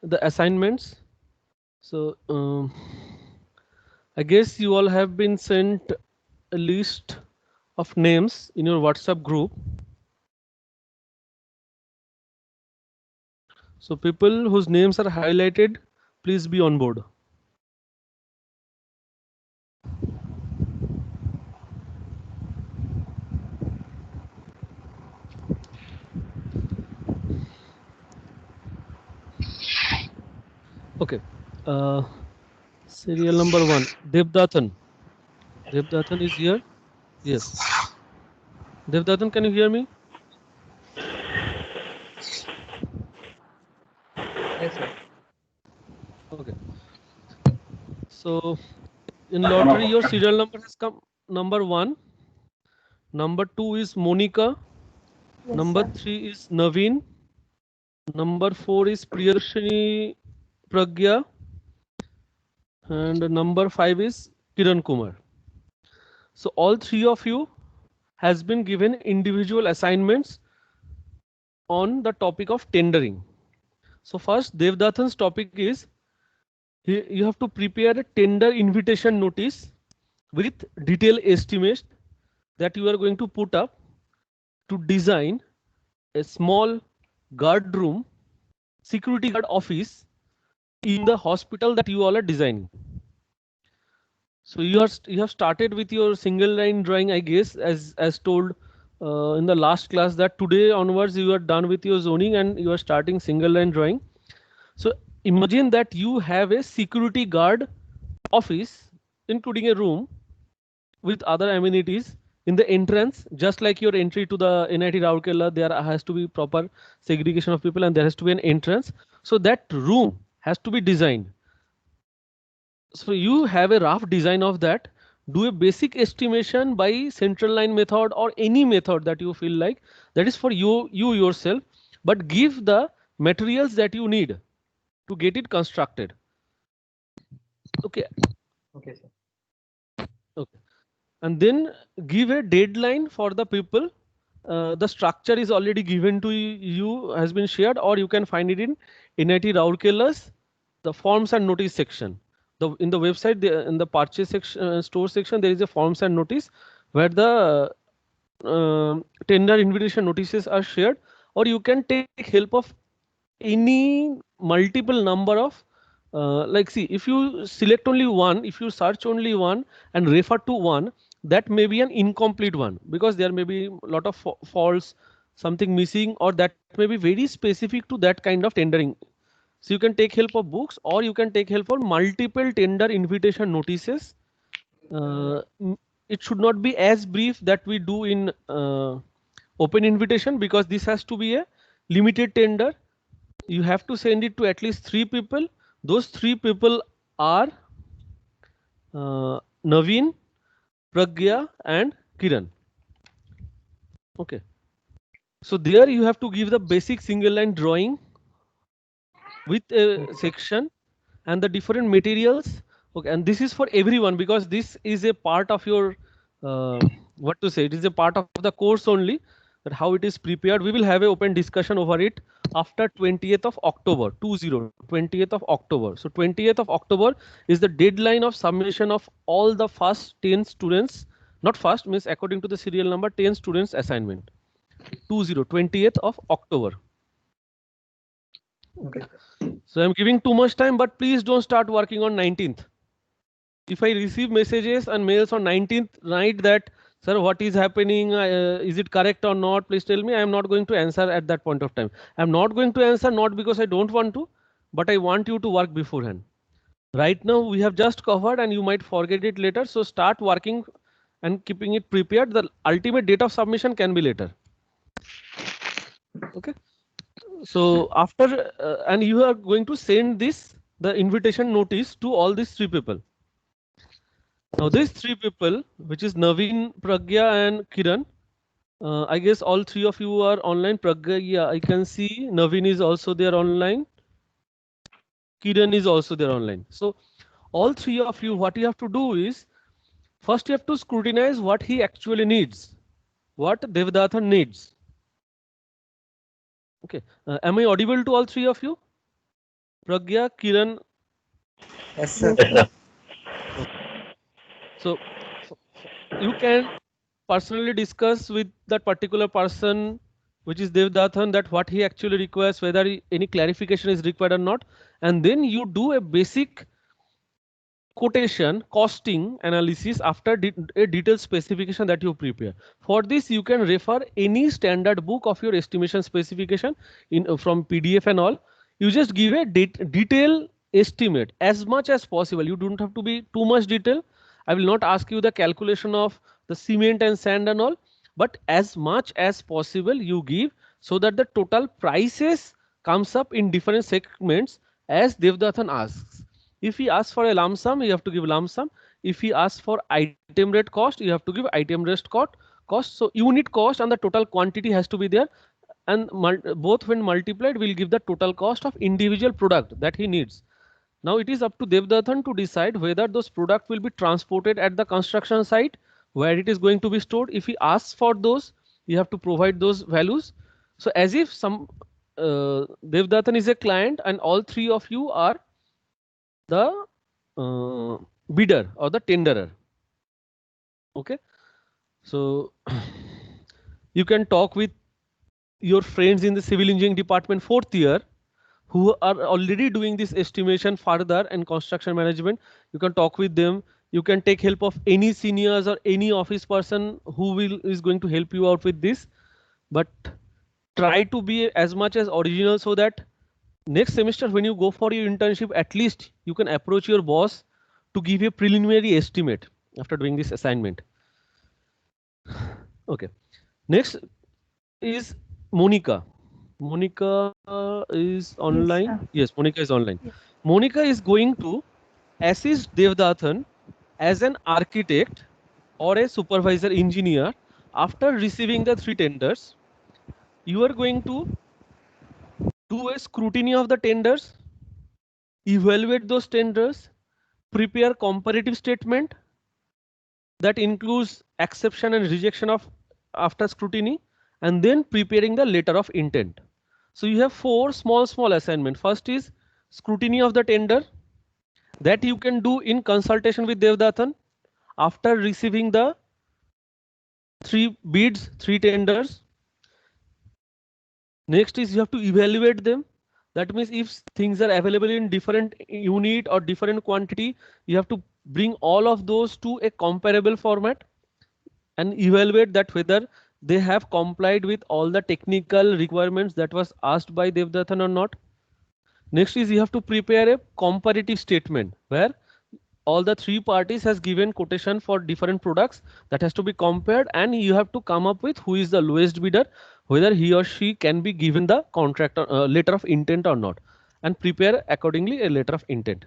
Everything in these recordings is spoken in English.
the assignments. So I guess you all have been sent a list of names in your WhatsApp group. So people whose names are highlighted, please be on board. Okay. Serial number 1, Devdathan. Devdathan is here. Yes. Devdathan, can you hear me? Yes, sir. Okay. So in lottery, your serial number has come. Number 1. Number 2 is Monica. Yes, Number sir. 3 is Naveen. Number 4 is Priyadarshini Pragya. And number 5 is Kiran Kumar. So all three of you has been given individual assignments on the topic of tendering. So first, Devdathan's topic is you have to prepare a tender invitation notice with detailed estimates that you are going to put up to design a small guard room, security guard office in the hospital that you all are designing. So you have started with your single line drawing, I guess, as told in the last class, that today onwards you are done with your zoning and you are starting single line drawing. So imagine that you have a security guard office, including a room with other amenities in the entrance, just like your entry to the NIT Rourkela. There has to be proper segregation of people and there has to be an entrance. So that room has to be designed. So you have a rough design of that. Do a basic estimation by central line method or any method that you feel like, that is for you yourself, but give the materials that you need to get it constructed. Okay. Okay, sir. Okay. And then give a deadline for the people. The structure is already given to you, has been shared, or you can find it in NIT Rourkela's the forms and notice section. In the website, in the purchase section, store section, there is a forms and notice where the tender invitation notices are shared, or you can take help of any multiple number of like, see, if you select only one, if you search only one and refer to one, that may be an incomplete one because there may be a lot of faults, something missing, or that may be very specific to that kind of tendering. So you can take help of books, or you can take help of multiple tender invitation notices. It should not be as brief that we do in open invitation, because this has to be a limited tender. You have to send it to at least 3 people. Those 3 people are Naveen, Pragya and Kiran. Okay. So there you have to give the basic single line drawing with a Yes, sir. section and the different materials. Okay, and this is for everyone because this is a part of your what to say, it is a part of the course only, that how it is prepared. We will have a open discussion over it after 20th of October, 20th of October. So 20th of October is the deadline of submission of all the first 10 students, not first means according to the serial number, 10 students assignment. 20th of October. Okay, Okay. sir. So I'm giving too much time, but please don't start working on 19th. If I receive messages and mails on 19th night that, sir, what is happening? Is it correct or not? Please tell me. I am not going to answer at that point of time. I'm not going to answer not because I don't want to, but I want you to work beforehand. Right now, we have just covered and you might forget it later. So start working and keeping it prepared. The ultimate date of submission can be later. Okay. So after, and you are going to send this, the invitation notice to all these 3 people. Now Yes, sir. these 3 people, which is Naveen, Pragya and Kiran, I guess all 3 of you are online. Pragya, yeah, I can see Naveen is also there online. Kiran is also there online. So all 3 of you, what you have to do is, first you have to scrutinize what he actually needs, what Devdathan needs. Okay. Am I audible to all 3 of you? Pragya, Kiran. Yes, sir. Yes, sir. So you can personally discuss with that particular person, which is Devdathan, that what he actually requires, whether any clarification is required or not, and then you do a basic quotation costing analysis after a detailed specification that you prepare. For this, you can refer any standard book of your estimation specification in from PDF and all. You just give a detailed estimate as much as possible. You don't have to be too much detail. I will not ask you the calculation of the cement and sand and all, but as much as possible you give, so that the total prices comes up in different segments as Devdathan asks. If he asks for a lump sum, you have to give lump sum. If he asks for item rate cost, you have to give item rate cost. So unit cost and the total quantity has to be there, and both when multiplied will give the total cost of individual product that he needs. Now it is up to Devdathan to decide whether those product will be transported at the construction site where it is going to be stored. If he asks for those, you have to provide those values. So as if some Devdathan is a client and all three of you are the bidder or the tenderer. Okay, so you can talk with your friends in the civil engineering department 4th year who are already doing this estimation further and construction management. You can talk with them. You can take help of any seniors or any office person who is going to help you out with this. But try to be as much as original, so that next semester when you go for your internship, at least you can approach your boss to give a preliminary estimate after doing this assignment. Okay, next is Monica. Monica is online. sir. Yes, Monica is online. Yes. Monica is going to assist Devdathan as an architect or a supervisor engineer. After receiving the 3 tenders, you are going to do a scrutiny of the tenders, evaluate those tenders, prepare comparative statement that includes acceptance and rejection of after scrutiny, and then preparing the letter of intent. So you have 4 small assignment. First is scrutiny of the tender, that you can do in consultation with Devdathan after receiving the 3 bids, 3 tenders. Next is you have to evaluate them. That means if things are available in different unit or different quantity, you have to bring all of those to a comparable format and evaluate that whether they have complied with all the technical requirements that was asked by Devdathan or not. Next is you have to prepare a comparative statement where all the 3 parties has given quotation for different products that has to be compared, and you have to come up with who is the lowest bidder, whether he or she can be given the contract letter of intent or not, and prepare accordingly a letter of intent.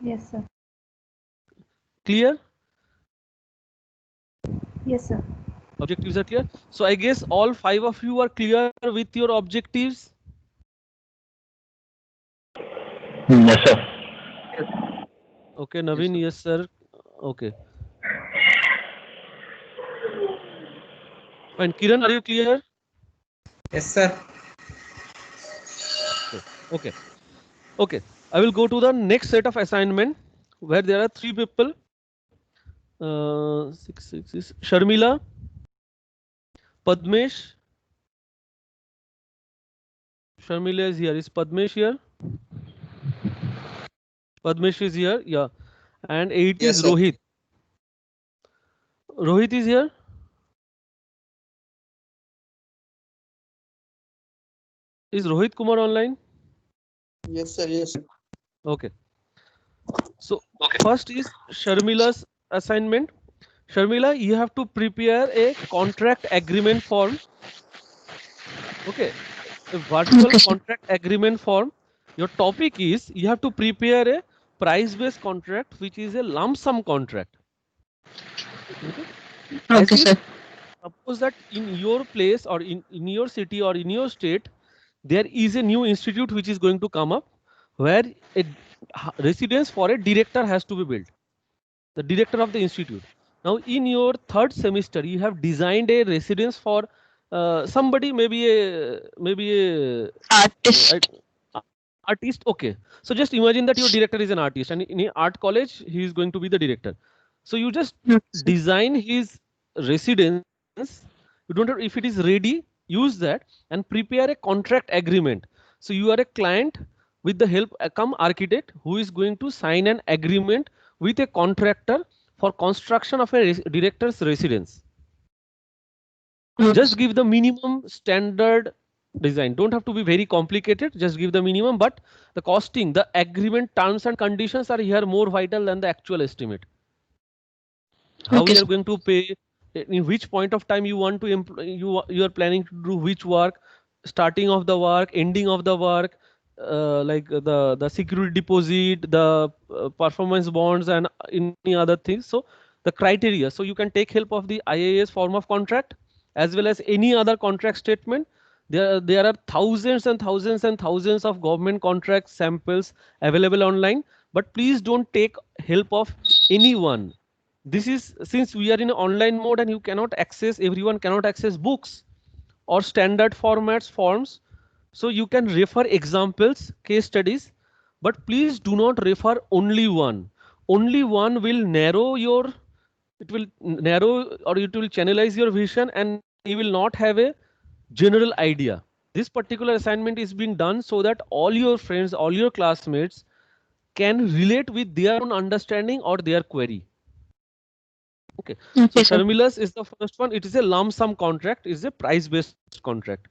Yes, sir. Clear? Yes, sir. Objectives are clear. So I guess all 5 of you are clear with your objectives. Yes, sir. Okay, Naveen, yes sir. Okay. Fine. Kiran, are you clear? Yes, sir. Okay. Okay. I will go to the next set of assignment where there are 3 people. 6 is Sharmila, Padmesh. Sharmila is here. Is Padmesh here? Padmesh is here. Yeah. And 8 Yes, is sir. Rohit. Rohit is here. Is Rohit Kumar online? Yes, sir. Yes, sir. Okay. So first is Sharmila's assignment. Sharmila, you have to prepare a contract agreement form. Okay. A virtual contract agreement form. Your topic is you have to prepare a price-based contract, which is a lump sum contract. Okay. As Okay, if sir. suppose that in your place or in your city or in your state, there is a new institute which is going to come up where a residence for a director has to be built. The director of the institute. Now in your 3rd semester, you have designed a residence for somebody maybe a Artist. artist. Okay, so just imagine that your director is an artist, and in a art college he is going to be the director. So you just Okay, sir. design his residence. You don't have, if it is ready, use that and prepare a contract agreement. So you are a client with the help come architect who is going to sign an agreement with a contractor for construction of a director's residence. Okay, Just sir. give the minimum standard design, don't have to be very complicated, just give the minimum, but the costing, the agreement terms and conditions are here more vital than the actual estimate. How Okay, you are sir. going to pay, in which point of time you want to you are planning to do which work, starting of the work, ending of the work, like the security deposit, the performance bonds and any other things. So the criteria, so you can take help of the IAS form of contract as well as any other contract statement. There are thousands and thousands and thousands of government contract samples available online, but please don't take help of anyone. This is, since we are in online mode and you cannot access, everyone cannot access books or standard formats forms, so you can refer examples, case studies, but please do not refer only one. Only one will narrow your, it will narrow or it will channelize your vision and you will not have a general idea. This particular assignment is being done so that all your friends, all your classmates can relate with their own understanding or their query. Okay, so Okay, sir. Sharmila's is the first one. It is a lump sum contract, is a price based contract.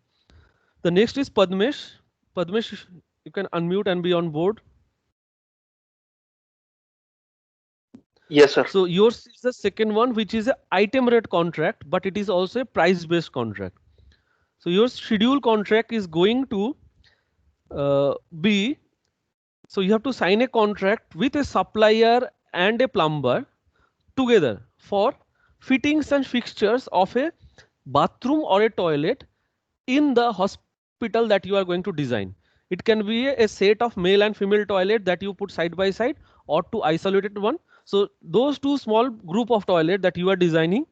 The next is Padmesh. Padmesh, you can unmute and be on board. Yes, sir. So yours is the second one, which is a item rate contract, but it is also a price based contract. So your schedule contract is going to be, so you have to sign a contract with a supplier and a plumber together for fittings and fixtures of a bathroom or a toilet in the hospital that you are going to design. It can be a set of male and female toilet that you put side by side or two isolated one. So those two small group of toilet that you are designing,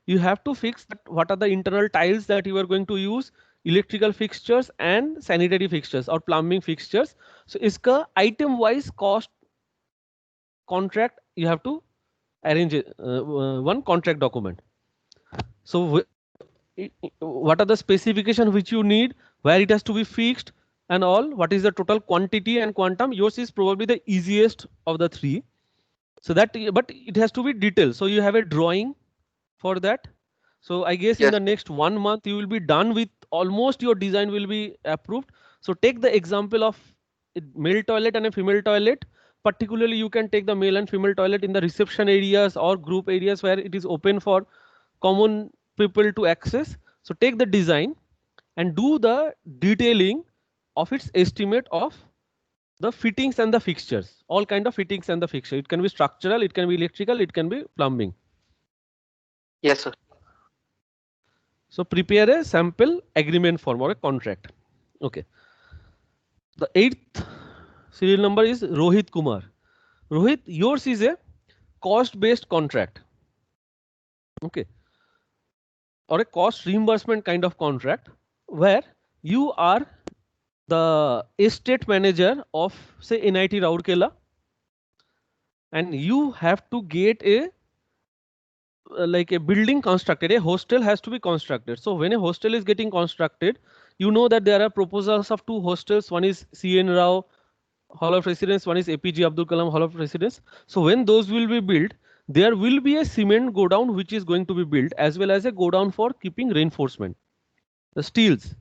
you have to fix that what are the internal tiles that you are going to use, electrical fixtures and sanitary fixtures or plumbing fixtures. So iska item wise cost contract you have to arrange one contract document. So what are the specifications which you need, where it has to be fixed and all, what is the total quantity and quantum. Yours is probably the easiest of the three. So that, but it has to be detailed. So you have a drawing for that. So I guess in Yes. the next 1 month you will be done with almost your design will be approved. So take the example of a male toilet and a female toilet. Particularly you can take the male and female toilet in the reception areas or group areas where it is open for common people to access. So take the design and do the detailing of its estimate of the fittings and the fixtures, all kind of fittings and the fixture. It can be structural, it can be electrical, it can be plumbing. Yes, sir. So prepare a sample agreement form or a contract. Okay. The 8th serial number is Rohit Kumar. Rohit, yours is a cost based contract. Okay. Or a cost reimbursement kind of contract where you are the estate manager of say NIT Rourkela and you have to get a like a building constructed, a hostel has to be constructed. So when a hostel is getting constructed, you know that there are proposals of two hostels. One is CN Rao Hall of Residence, one is APJ Abdul Kalam Hall of Residence. So when those will be built, there will be a cement godown which is going to be built as well as a godown for keeping reinforcement, the steels.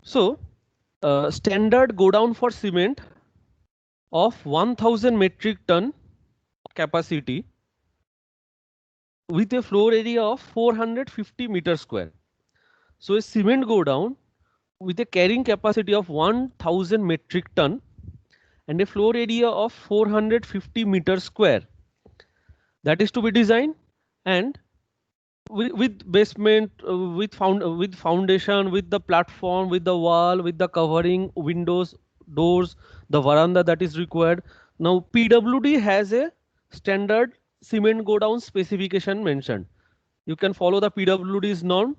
So standard godown for cement of 1000 metric ton capacity with a floor area of 450 meters square. So a cement godown with a carrying capacity of 1000 metric ton and a floor area of 450 meters square, that is to be designed, and with basement, with foundation, with the platform, with the wall, with the covering, windows, doors, the veranda that is required. Now PWD has a standard cement go down specification mentioned. You can follow the PWD's norm.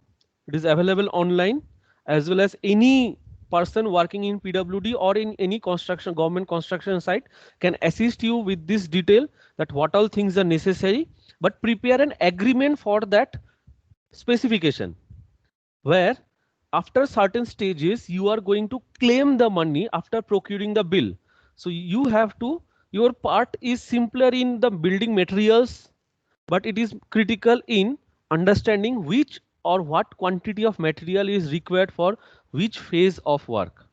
It is available online, as well as any person working in PWD or in any construction, government construction site can assist you with this detail that what all things are necessary, but prepare an agreement for that specification, where after certain stages you are going to claim the money after procuring the bill. So you have to, your part is simpler in the building materials, but it is critical in understanding which or what quantity of material is required for which phase of work.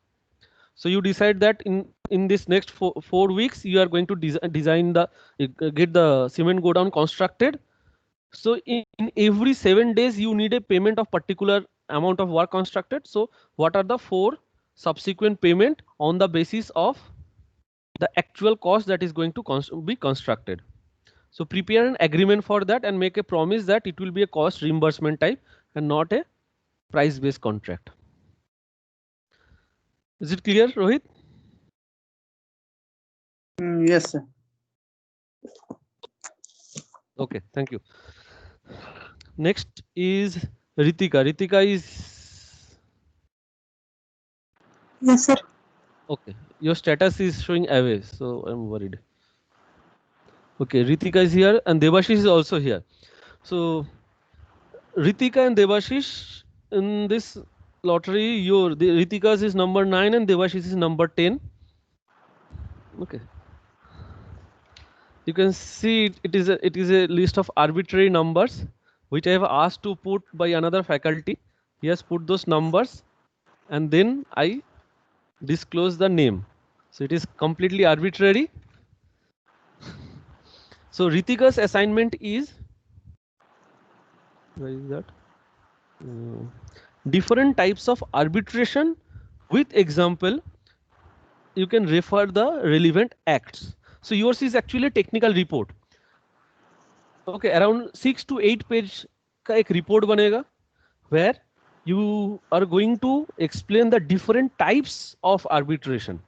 So you decide that in this next 4 weeks you are going to design the get the cement go down constructed. So in every 7 days you need a payment of particular amount of work constructed. So what are the 4 subsequent payment on the basis of the actual cost that is going to be constructed? So prepare an agreement for that and make a promise that it will be a cost reimbursement type and not a price based contract. Is it clear, Rohit? Yes, sir. Okay, thank you. Next is Ritika. Ritika is, Yes, sir. okay, your status is showing away, so I'm worried. Okay, Ritika is here and Debashish is also here. So Ritika and Debashish, in this lottery, Ritika's is number 9 and Debashish is number 10. Okay. You can see it is a list of arbitrary numbers which I have asked to put by another faculty. He has put those numbers and then I disclose the name. So it is completely arbitrary. So Ritika's assignment is, where is that? Different types of arbitration with example. You can refer the relevant acts. So yours is actually a technical report. Okay, around 6 to 8 page का एक report बनेगा, where you are going to explain the different types of arbitration.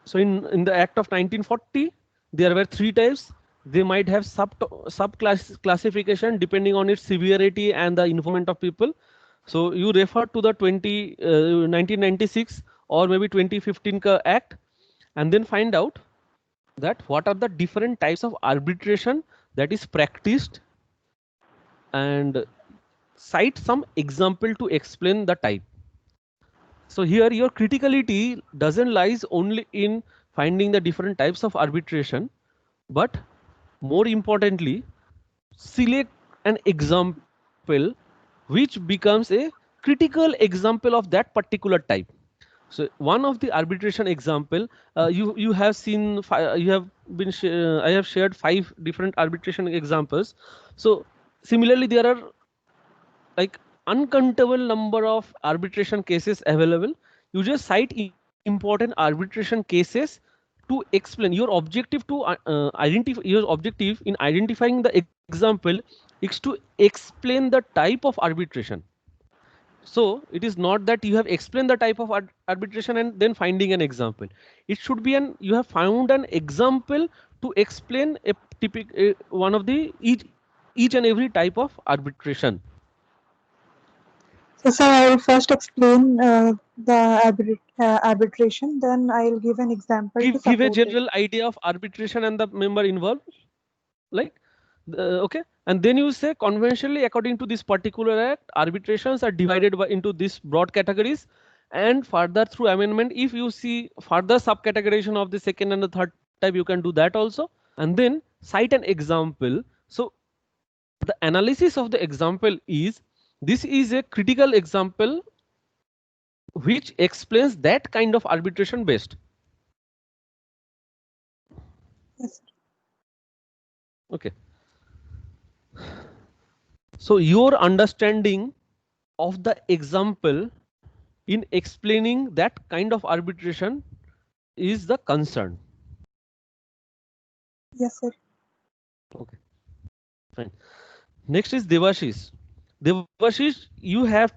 So in the Act of 1940, there were 3 types. They might have classification depending on its severity and the involvement of people. So you refer to the 1996 or maybe 2015 ka Act and then find out that what are the different types of arbitration that is practiced and cite some example to explain the type. So here your criticality doesn't lies only in finding the different types of arbitration, but more importantly, select an example which becomes a critical example of that particular type. So one of the arbitration example, you have seen, I have shared 5 different arbitration examples. So similarly, there are like uncountable number of arbitration cases available. You just cite important arbitration cases to explain. Your objective to identify, your objective in identifying the example is to explain the type of arbitration. So it is not that you have explained the type of arbitration and then finding an example. It should be you have found an example to explain a typical one of the each and every type of arbitration. So, sir, I will first explain the arbitration, then I will give an example to Give a support general idea of arbitration and the member involved, like okay, and then you say conventionally according to this particular act, arbitrations are divided into these broad categories, and further through amendment, if you see further subcategorization of the second and the third type, you can do that also, and then cite an example. So the analysis of the example is, this is a critical example which explains that kind of arbitration best. Yes, sir. Okay. So your understanding of the example in explaining that kind of arbitration is the concern. Yes, sir. Okay, fine. Next is Debashish. Debashish,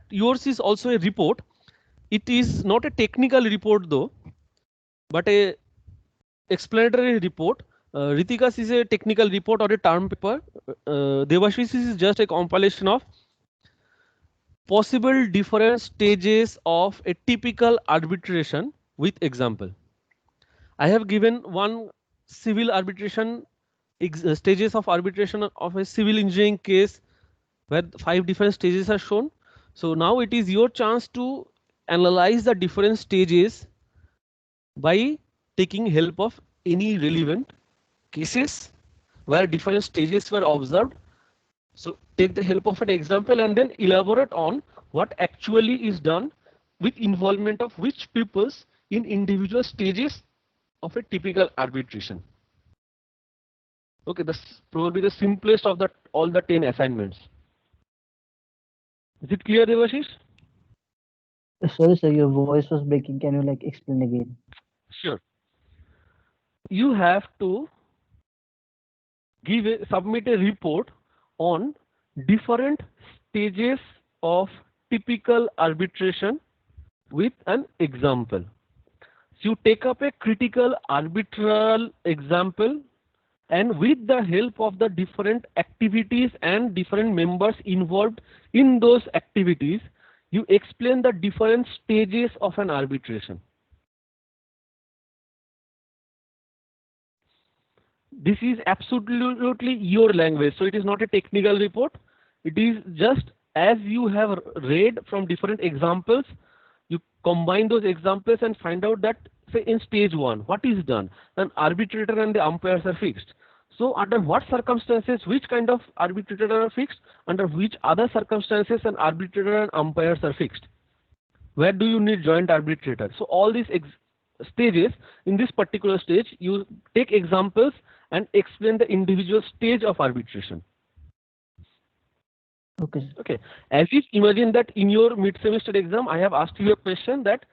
yours is also a report. It is not a technical report though, but a explanatory report Ritikas is a technical report or a term paper. Devashish is just a compilation of possible different stages of a typical arbitration with example. I have given one civil arbitration stages of arbitration of a civil engineering case where 5 different stages are shown. So now it is your chance to analyze the different stages by taking help of any relevant cases where different stages were observed. So take the help of an example and then elaborate on what actually is done with involvement of which peoples in individual stages of a typical arbitration. Okay, that's probably the simplest of the all the 10 assignments. Is it clear, Devashish? Sorry, sir, your voice was breaking. Can you like explain again? Sure. You have to submit a report on different stages of typical arbitration with an example. So you take up a critical arbitral example, and with the help of the different activities and different members involved in those activities, you explain the different stages of an arbitration. This is absolutely your language, so it is not a technical report. It is just as you have read from different examples, you combine those examples and find out that, say, in stage 1, what is done? An arbitrator and the umpires are fixed. So under what circumstances, which kind of arbitrator are fixed? Under which other circumstances an arbitrator and umpires are fixed? Where do you need joint arbitrator? So all these stages, in this particular stage, you take examples and explain the individual stage of arbitration. Okay, sir. Okay. As if imagine that in your mid-semester exam, I have asked you a question that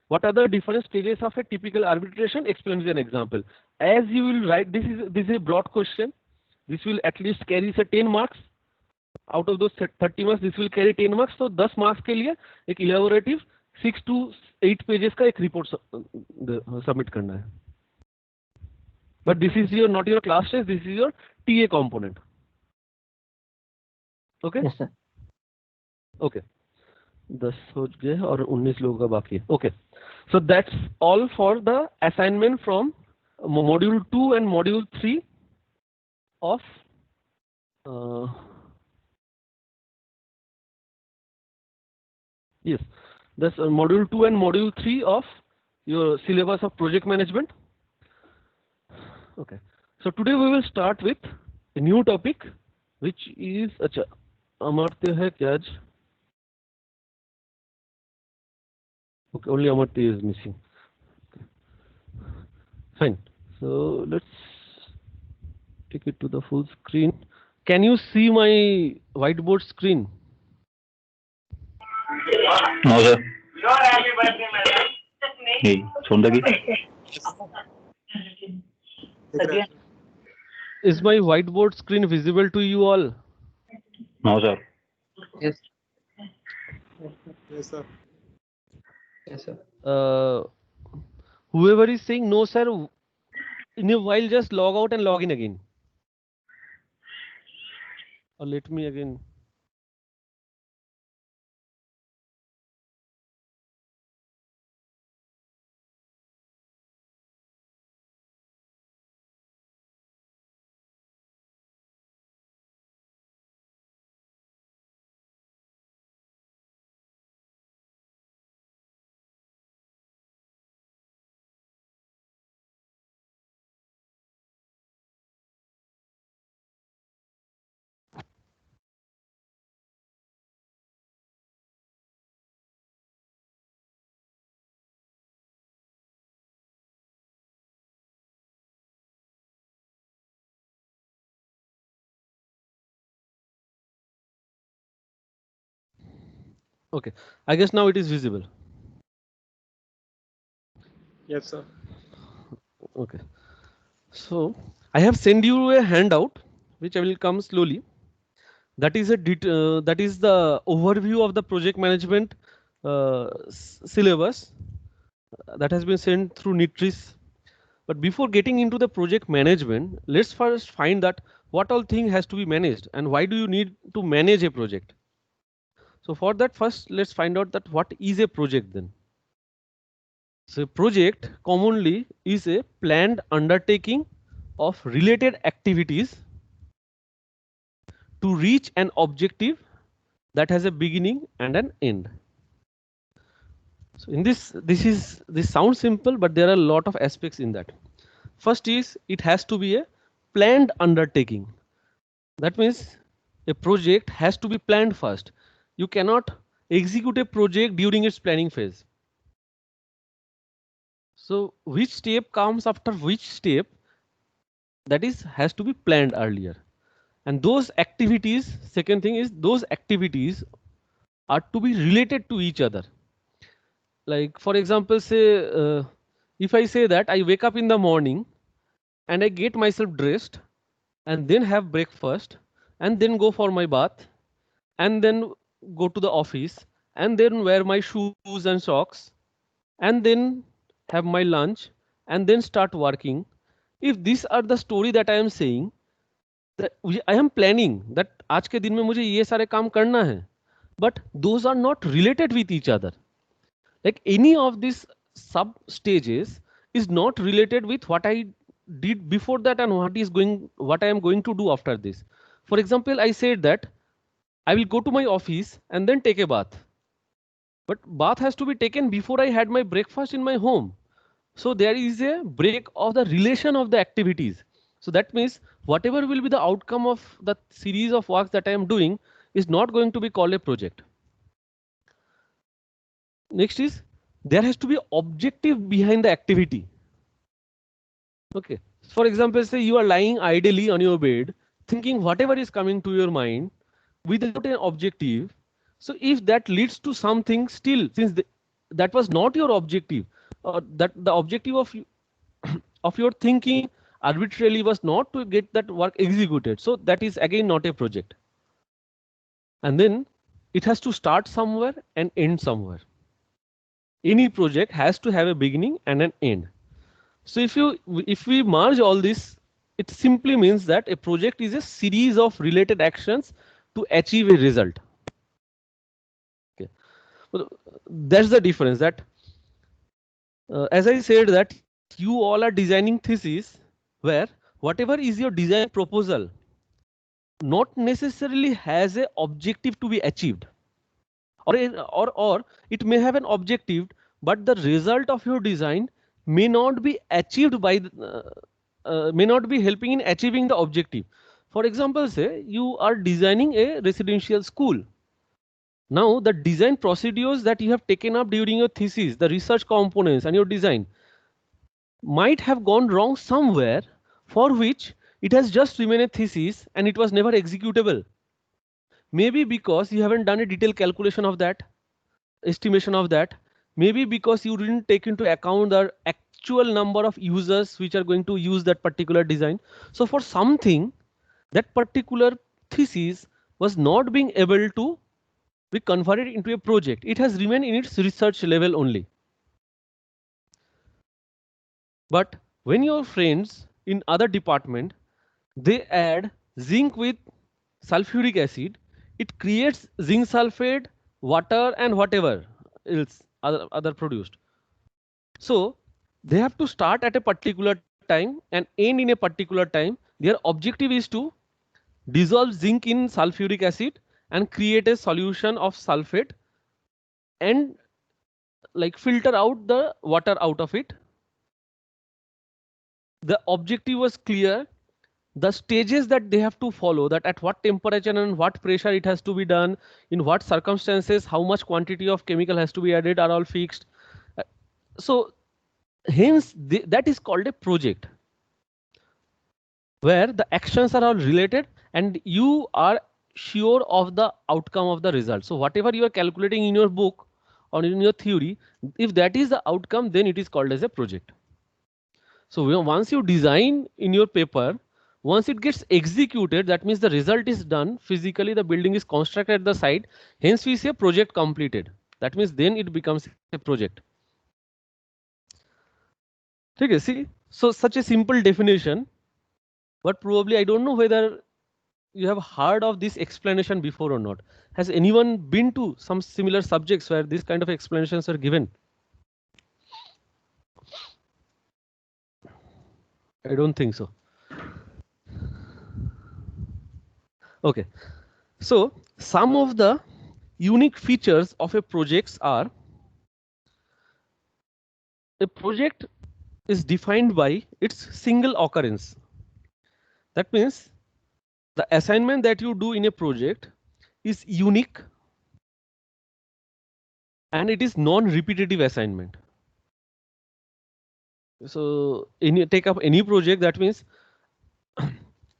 what are the different stages of a typical arbitration? Explain with an example. As you will write, this is a broad question. This will at least carry say 10 marks. Out of those 30 marks, this will carry 10 marks. So 10 marks के लिए एक elaborative 6 to 8 pages का एक report submit करना है. But this is not your class test. This is your TA component. Okay. Yes, sir. Okay. 10 हो गए और 19 लोगों का बाकी है. Okay. So that's all for the assignment from module 2 and module 3 of yes, that's module 2 and module 3 of your syllabus of project management. Okay. So today we will start with a new topic, which is अच्छा अमर्त्य है क्या आज? Okay, only Amartya is missing. Okay. Fine. So let's take it to the full screen. Can you see my whiteboard screen? No, sir. Hey, Sondagi. Is my whiteboard screen visible to you all? No, sir. Yes. Yes, sir. Yes, sir. Whoever is saying no, sir, in a while just log out and log in again. Or let me again. Okay, I guess now it is visible. Yes, sir. Okay, so I have sent you a handout, which I will come slowly. That is that is the overview of the project management syllabus that has been sent through NITRIS. But before getting into the project management, let's first find that what all thing has to be managed and why do you need to manage a project. So for that, first let's find out that what is a project then. So project commonly is a planned undertaking of related activities to reach an objective that has a beginning and an end. So in this sounds simple, but there are a lot of aspects in that. First is it has to be a planned undertaking. That means a project has to be planned first. You cannot execute a project during its planning phase. So which step comes after which step, that is has to be planned earlier. And those activities, second thing is those activities are to be related to each other. Like for example, say if I say that I wake up in the morning and I get myself dressed and then have breakfast and then go for my bath and then go to the office and then wear my shoes and socks and then have my lunch and then start working. If these are the story that I am saying, that I am planning that आज के दिन में मुझे ये सारे काम करना है, but those are not related with each other. Like any of these sub stages is not related with what I did before that and what I am going to do after this. For example, I said that I will go to my office and then take a bath. But bath has to be taken before I had my breakfast in my home. So there is a break of the relation of the activities. So that means whatever will be the outcome of the series of works that I am doing is not going to be called a project. Next is there has to be objective behind the activity. Okay. For example, say you are lying idly on your bed, thinking whatever is coming to your mind without an objective. So if that leads to something still, since that was not your objective, that the objective of your thinking arbitrarily was not to get that work executed. So that is again not a project. And then it has to start somewhere and end somewhere. Any project has to have a beginning and an end. So if we merge all this, it simply means that a project is a series of related actions to achieve a result. Okay. Well, that's the difference. That as I said that you all are designing thesis where whatever is your design proposal not necessarily has a objective to be achieved. Or it may have an objective, but the result of your design may not be achieved by may not be helping in achieving the objective. For example, say you are designing a residential school. Now the design procedures that you have taken up during your thesis, the research components and your design might have gone wrong somewhere, for which it has just remained a thesis and it was never executable. Maybe because you haven't done a detailed calculation of that, estimation of that. Maybe because you didn't take into account the actual number of users which are going to use that particular design. So for something, that particular thesis was not being able to be converted into a project. It has remained in its research level only. But when your friends in other department, they add zinc with sulfuric acid, it creates zinc sulfate, water and whatever else other produced. So they have to start at a particular time and end in a particular time. Their objective is to dissolve zinc in sulfuric acid and create a solution of sulfate and like filter out the water out of it. The objective was clear. The stages that they have to follow, that at what temperature and what pressure it has to be done, in what circumstances, how much quantity of chemical has to be added, are all fixed. So hence that is called a project, where the actions are all related and you are sure of the outcome of the result. So whatever you are calculating in your book or in your theory, if that is the outcome, then it is called as a project. So once you design in your paper, once it gets executed, that means the result is done physically, the building is constructed at the site, hence we say project completed. That means then it becomes a project. Okay, see, So such a simple definition, but probably I don't know whether you have heard of this explanation before or not. Has anyone been to some similar subjects where this kind of explanations are given? I don't think so. Okay, so some of the unique features of a project are: a project is defined by its single occurrence. That means the assignment that you do in a project is unique and it is non-repetitive assignment. So take up any project, that means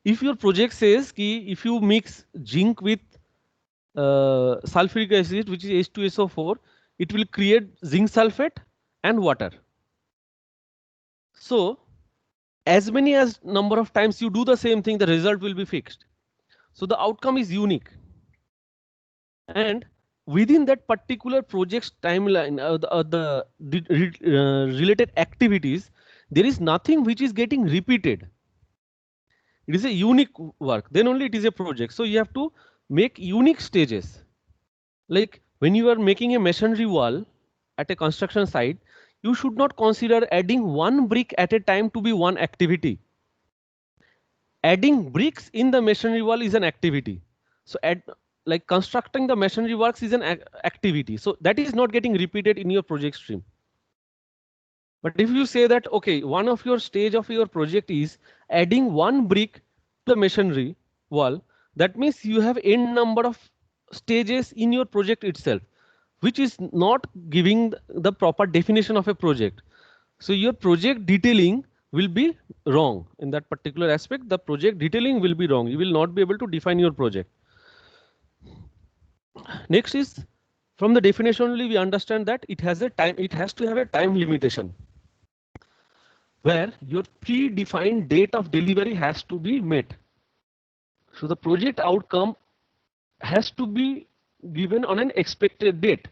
if your project says ki if you mix zinc with sulfuric acid, which is H2SO4, it will create zinc sulfate and water. So as many as number of times you do the same thing, the result will be fixed. So the outcome is unique. And within that particular project's timeline, the related activities, there is nothing which is getting repeated. It is a unique work, then only it is a project. So you have to make unique stages. Like when you are making a masonry wall at a construction site, you should not consider adding one brick at a time to be one activity. Adding bricks in the masonry wall is an activity. So like constructing the masonry works is an activity. So that is not getting repeated in your project stream. But if you say that, okay, one of your stage of your project is adding one brick to the masonry wall, that means you have n number of stages in your project itself, which is not giving the proper definition of a project. So your project detailing will be wrong in that particular aspect. The project detailing will be wrong. You will not be able to define your project. Next is, from the definition only we understand that it has a time, it has to have a time limitation, where your predefined date of delivery has to be met. So the project outcome has to be given on an expected date.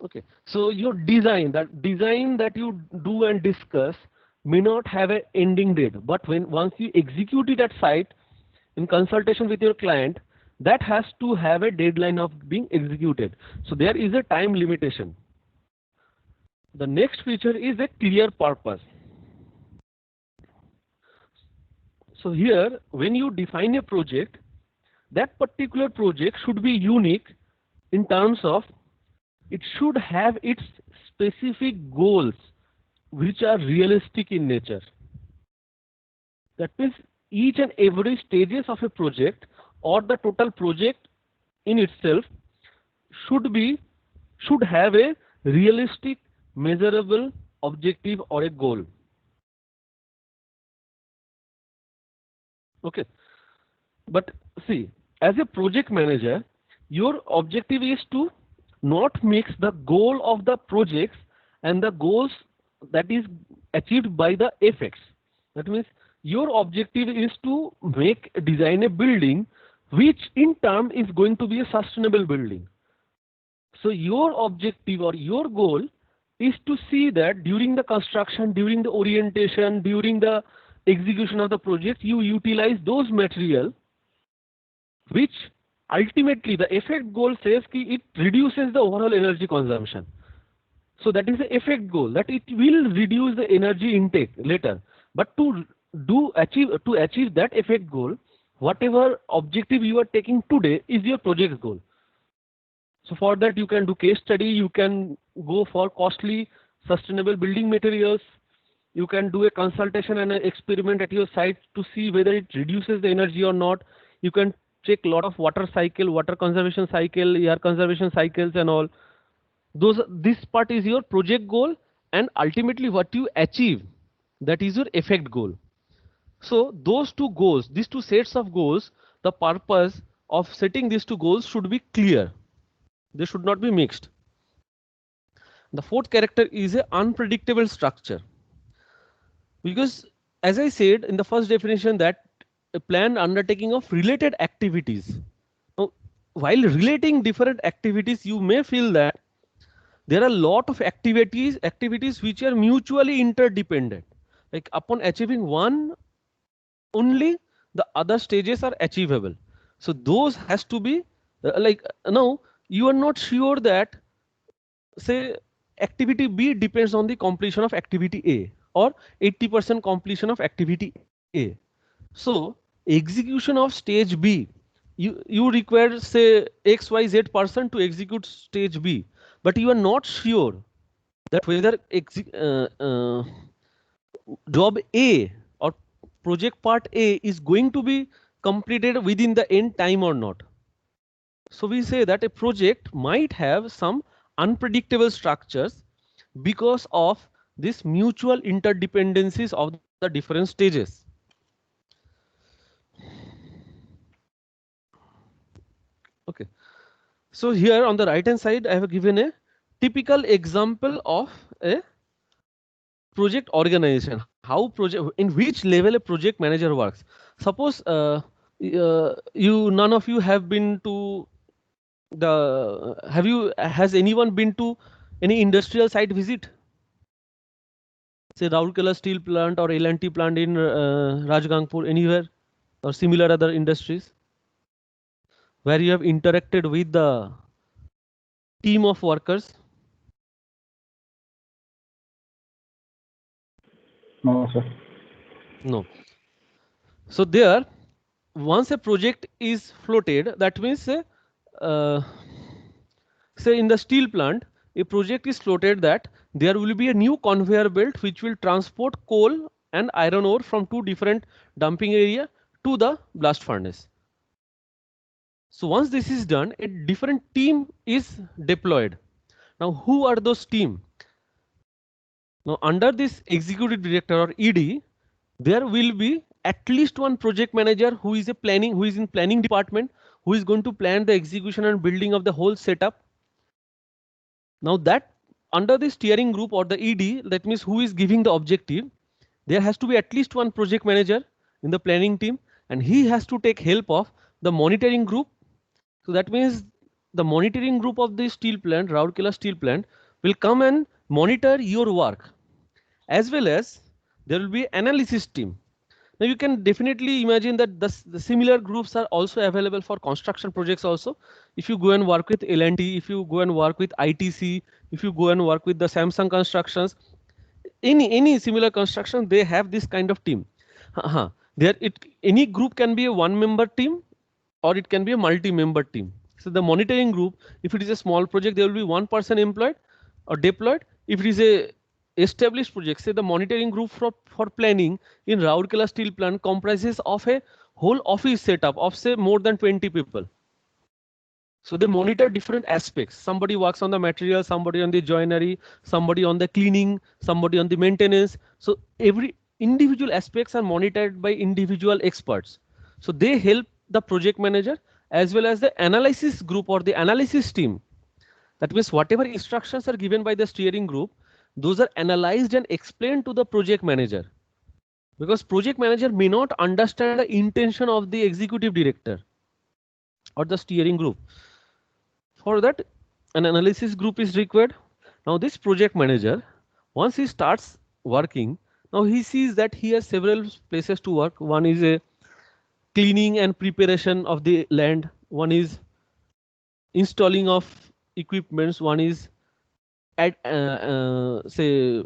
Okay, so your design that you do and discuss may not have an ending date, but once you execute it at site in consultation with your client, that has to have a deadline of being executed. So there is a time limitation. The next feature is a clear purpose. So here, when you define a project, that particular project should be unique in terms of it should have its specific goals which are realistic in nature. That means each and every stages of a project or the total project in itself should have a realistic, measurable objective or a goal. Okay, but see, as a project manager, your objective is to not mix the goal of the projects and the goals that is achieved by the effects. That means your objective is to design a building which in turn is going to be a sustainable building. So your objective or your goal is to see that during the construction, during the orientation, during the execution of the project, you utilize those material which ultimately the effect goal says that it reduces the overall energy consumption. So that is the effect goal, that it will reduce the energy intake later. But to achieve that effect goal, whatever objective you are taking today is your project goal. So for that you can do case study, you can go for costly sustainable building materials, you can do a consultation and an experiment at your site to see whether it reduces the energy or not. You can check a lot of water conservation cycle, air conservation cycles and all. This part is your project goal, and ultimately what you achieve, that is your effect goal. So those two goals, these two sets of goals, the purpose of setting these two goals should be clear. They should not be mixed. The fourth character is an unpredictable structure. Because as I said in the first definition, that a planned undertaking of related activities. Now, while relating different activities, you may feel that there are a lot of activities which are mutually interdependent. Like upon achieving one only, the other stages are achievable. So those has to be now you are not sure that say activity B depends on the completion of activity A or 80% completion of activity A. So execution of stage B, you require say XYZ% to execute stage B, but you are not sure that whether job A or project part A is going to be completed within the end time or not. So we say that a project might have some unpredictable structures because of this mutual interdependencies of the different stages. Okay. So here on the right hand side, I have given a typical example of a project organization. How project, in which level a project manager works. Suppose none of you have been to has anyone been to any industrial site visit? Say Rourkela steel plant or L&T plant in Rajgangpur, anywhere, or similar other industries where you have interacted with the team of workers? No, sir. No. So there, once a project is floated, that means say in the steel plant, a project is floated that there will be a new conveyor belt which will transport coal and iron ore from two different dumping area to the blast furnace. So once this is done, a different team is deployed. Now, who are those team? Now, under this executive director or ED, there will be at least one project manager who is in planning department, who is going to plan the execution and building of the whole setup. Now that under the steering group or the ED, that means who is giving the objective, there has to be at least one project manager in the planning team, and he has to take help of the monitoring group. So that means the monitoring group of the steel plant, Rourkela steel plant, will come and monitor your work, as well as there will be analysis team. Now you can definitely imagine that the similar groups are also available for construction projects also. If you go and work with L&T, if you go and work with ITC, if you go and work with the Samsung Constructions, any similar construction, they have this kind of team. Any group can be a one-member team or it can be a multi-member team. So the monitoring group, if it is a small project, there will be one person employed or deployed. If it is a established project, say the monitoring group for planning in Rourkela steel plant comprises of a whole office setup of say more than 20 people. So they monitor different aspects. Somebody works on the material, somebody on the joinery, somebody on the cleaning, somebody on the maintenance. So every individual aspects are monitored by individual experts. So they help the project manager as well as the analysis group or the analysis team. That means whatever instructions are given by the steering group, those are analyzed and explained to the project manager, because project manager may not understand the intention of the executive director or the steering group. For that, an analysis group is required. Now this project manager, once he starts working, now he sees that he has several places to work. One is a cleaning and preparation of the land, one is installing of equipments, one is at say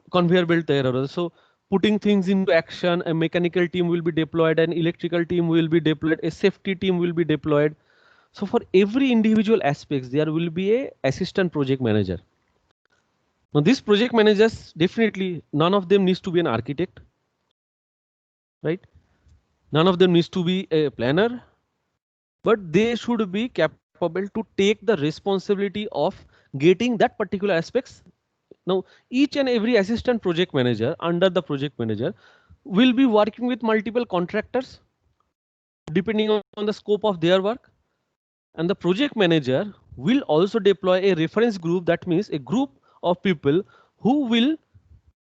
conveyor belt there. So putting things into action, a mechanical team will be deployed, an electrical team will be deployed, a safety team will be deployed. So for every individual aspects, there will be a assistant project manager. Now these project managers, definitely none of them needs to be an architect, right? None of them needs to be a planner, but they should be capable to take the responsibility of getting that particular aspects. Now each and every assistant project manager under the project manager will be working with multiple contractors depending on the scope of their work. And the project manager will also deploy a reference group, that means a group of people who will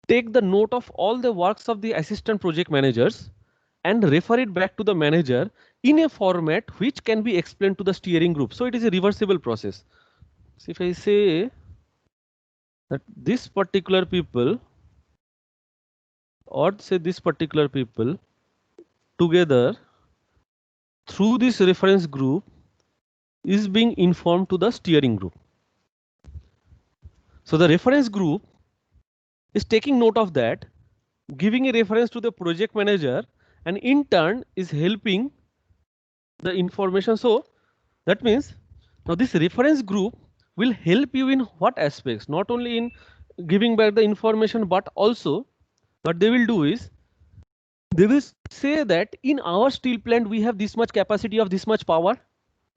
take the note of all the works of the assistant project managers and refer it back to the manager in a format which can be explained to the steering group. So it is a reversible process. So if I say that this particular people, or say this particular people, together through this reference group is being informed to the steering group. So the reference group is taking note of that, giving a reference to the project manager, and in turn is helping the information. So that means now this reference group will help you in what aspects? Not only in giving back the information, but also what they will do is they will say that in our steel plant we have this much capacity of this much power,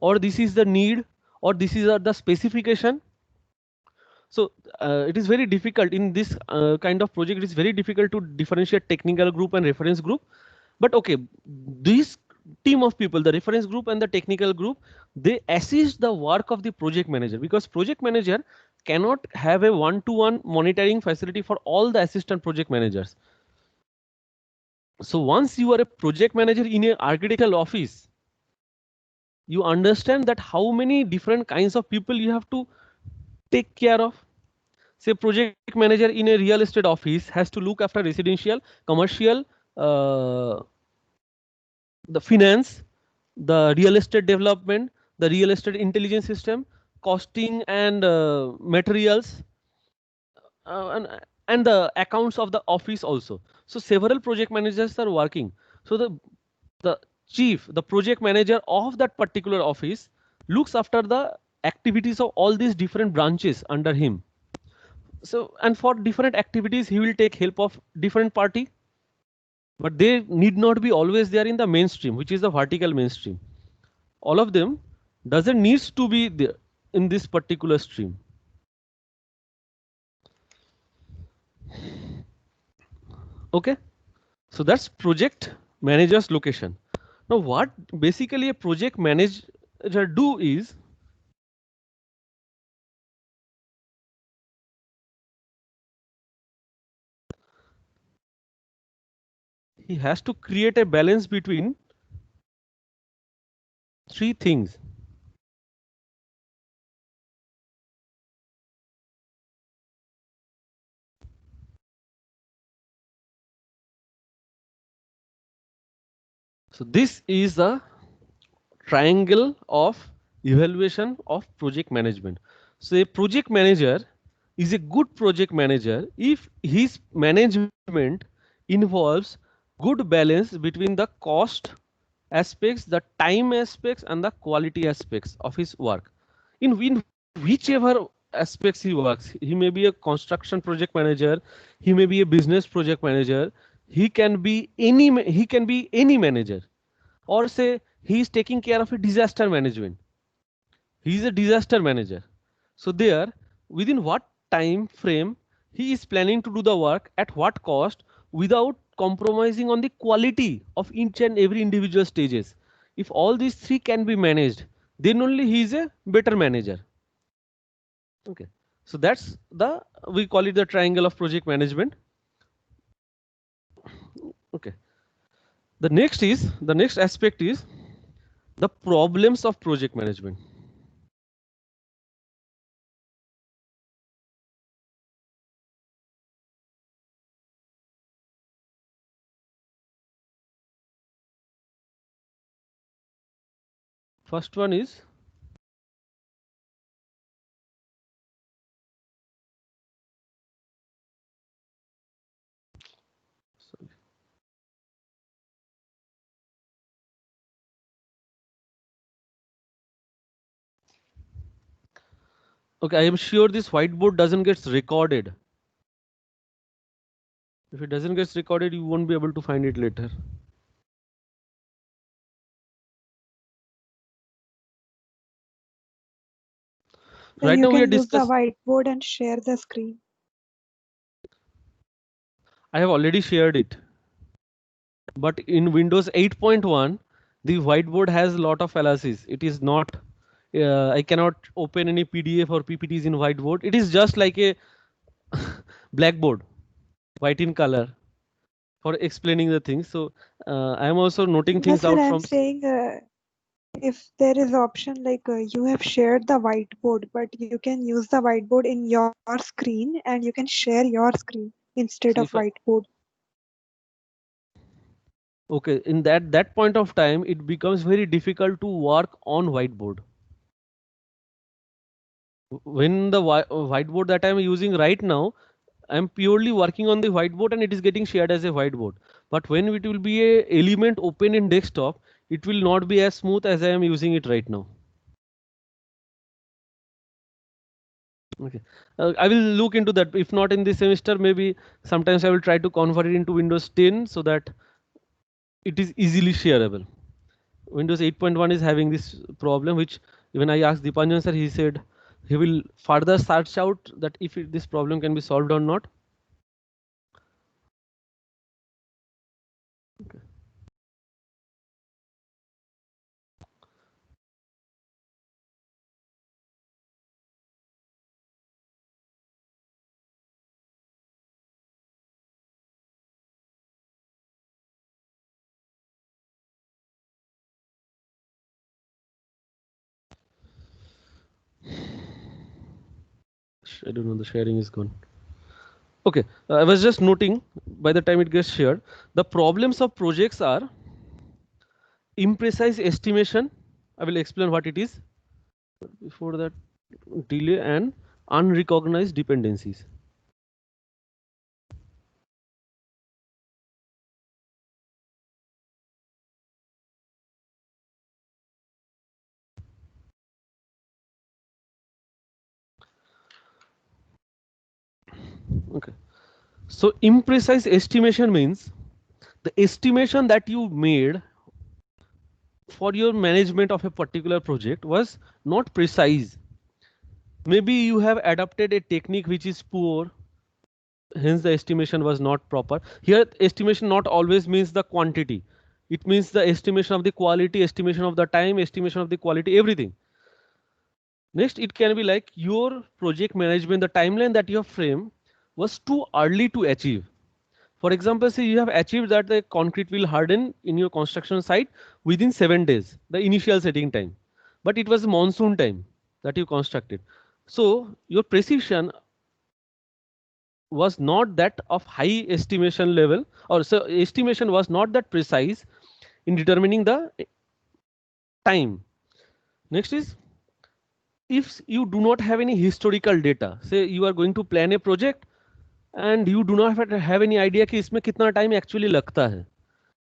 or this is the need, or this is the specification. So it is very difficult in this kind of project. It is very difficult to differentiate technical group and reference group. But okay, this team of people, the reference group and the technical group, they assist the work of the project manager, because project manager cannot have a one-to-one monitoring facility for all the assistant project managers. So once you are a project manager in an architectural office, you understand that how many different kinds of people you have to take care of. Say project manager in a real estate office has to look after residential, commercial, the finance, the real estate development, the real estate intelligence system, costing and materials, and the accounts of the office also. So several project managers are working. So the chief, the project manager of that particular office looks after the activities of all these different branches under him. So, and for different activities, he will take help of different party, but they need not be always there in the mainstream, which is the vertical mainstream. All of them doesn't needs to be there in this particular stream. Okay, so that's project manager's location. Now, what basically a project manager do is he has to create a balance between three things. So this is the triangle of evaluation of project management. So a project manager is a good project manager if his management involves good balance between the cost aspects, the time aspects, and the quality aspects of his work. In whichever aspects he works, he may be a construction project manager, he may be a business project manager, he can be any manager, or say he is taking care of a disaster management. He is a disaster manager. So there, within what time frame he is planning to do the work, at what cost, without compromising on the quality of each and every individual stages. If all these three can be managed, then only he is a better manager. Okay, so that's we call it the triangle of project management. Okay, the next aspect is the problems of project management. First one is okay, I am sure this whiteboard doesn't get recorded. If it doesn't get recorded, you won't be able to find it later. Right You now we are can use the discussing. whiteboard and share the screen. I have already shared it. But in Windows 8.1, the whiteboard has a lot of fallacies. It is not, I cannot open any PDF or PPTs in whiteboard. It is just like a blackboard, white in color, for explaining the things. So I am also noting Yes, things sir, out I'm from. saying if there is option like you have shared the whiteboard, but you can use the whiteboard in your screen and you can share your screen instead So of if I, whiteboard. okay, in that point of time, it becomes very difficult to work on whiteboard. When the whiteboard that I'm using right now, I'm purely working on the whiteboard and it is getting shared as a whiteboard. But when it will be a element open in desktop, it will not be as smooth as I am using it right now. Okay, I will look into that. If not in this semester, maybe sometimes I will try to convert it into Windows 10 so that it is easily shareable. Windows 8.1 is having this problem, which when I asked Dipanjan sir, he said he will further search out that if this problem can be solved or not. Okay. I don't know, the sharing is gone. Okay, I was just noting by the time it gets shared, the problems of projects are imprecise estimation. I will explain what it is. Before that, delay and unrecognized dependencies. Okay, so imprecise estimation means the estimation that you made for your management of a particular project was not precise. Maybe you have adopted a technique which is poor, hence the estimation was not proper. Here, estimation not always means the quantity. It means the estimation of the quality, estimation of the time, estimation of the quality, everything. Next, it can be like your project management, the timeline that you have framed was too early to achieve. For example, say you have achieved that the concrete will harden in your construction site within 7 days, the initial setting time. But it was monsoon time that you constructed. So your precision was not that of high estimation level, or so estimation was not that precise in determining the time. Next is, if you do not have any historical data, say you are going to plan a project and you do not have any idea कि इसमें कितना time actually लगता है,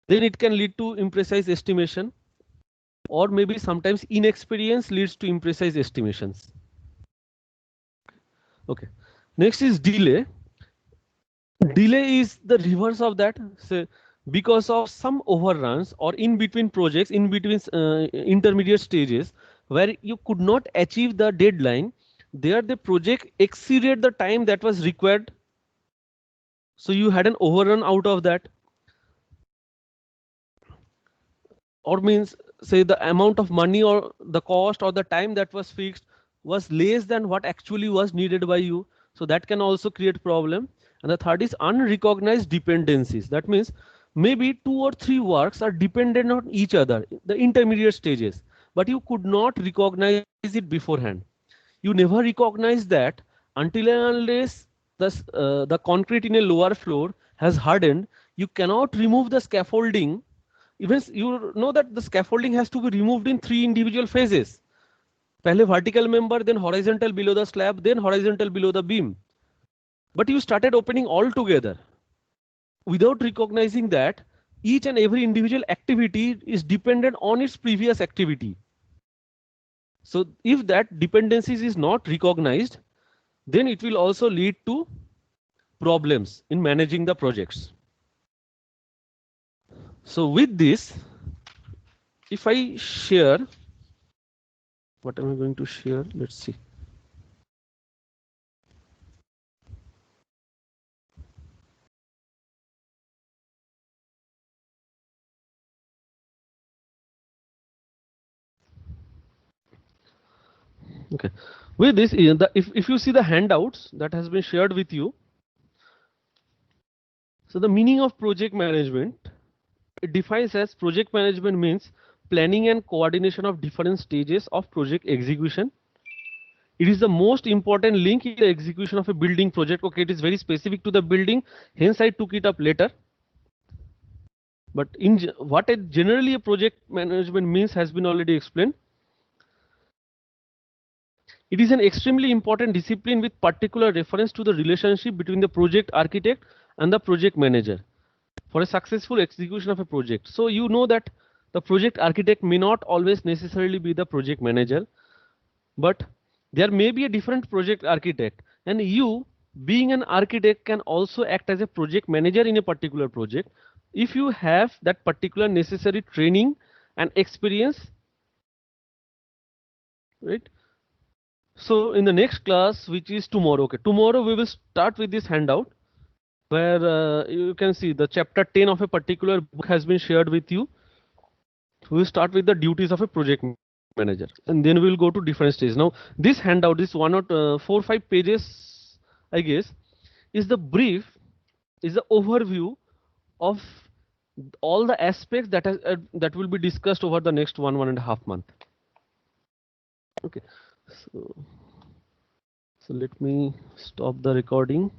then it can lead to imprecise estimation, or maybe sometimes inexperience leads to imprecise estimations. Okay. Next is delay. Delay is the reverse of that. Say because of some overruns or in between projects, in between intermediate stages where you could not achieve the deadline, there the project exceeded the time that was required. So you had an overrun out of that. Or means say the amount of money or the cost or the time that was fixed was less than what actually was needed by you. So that can also create problem. And the third is unrecognized dependencies. That means maybe 2 or 3 works are dependent on each other, the intermediate stages, but you could not recognize it beforehand. You never recognize that until and unless the concrete in a lower floor has hardened. You cannot remove the scaffolding. Even you know that the scaffolding has to be removed in 3 individual phases. पहले vertical member, then horizontal below the slab, then horizontal below the beam. But you started opening all together without recognizing that each and every individual activity is dependent on its previous activity. So if that dependencies is not recognized, then it will also lead to problems in managing the projects. So with this, if I share, what am I going to share? Let's see. Okay. With this, if you see the handouts that has been shared with you, so the meaning of project management, it defines as project management means planning and coordination of different stages of project execution. It is the most important link in the execution of a building project. Okay, it is very specific to the building, hence I took it up later. But in what generally a project management means has been already explained. It is an extremely important discipline with particular reference to the relationship between the project architect and the project manager for a successful execution of a project. So you know that the project architect may not always necessarily be the project manager, but there may be a different project architect, and you being an architect can also act as a project manager in a particular project if you have that particular necessary training and experience, right? So in the next class, which is tomorrow, okay, tomorrow we will start with this handout where you can see the chapter 10 of a particular book has been shared with you. We will start with the duties of a project manager, and then we'll go to different stages. Now this handout, this 4 or 5 pages, I guess, is the brief, is the overview of all the aspects that will be discussed over the next 1.5 month. Okay, so let me stop the recording.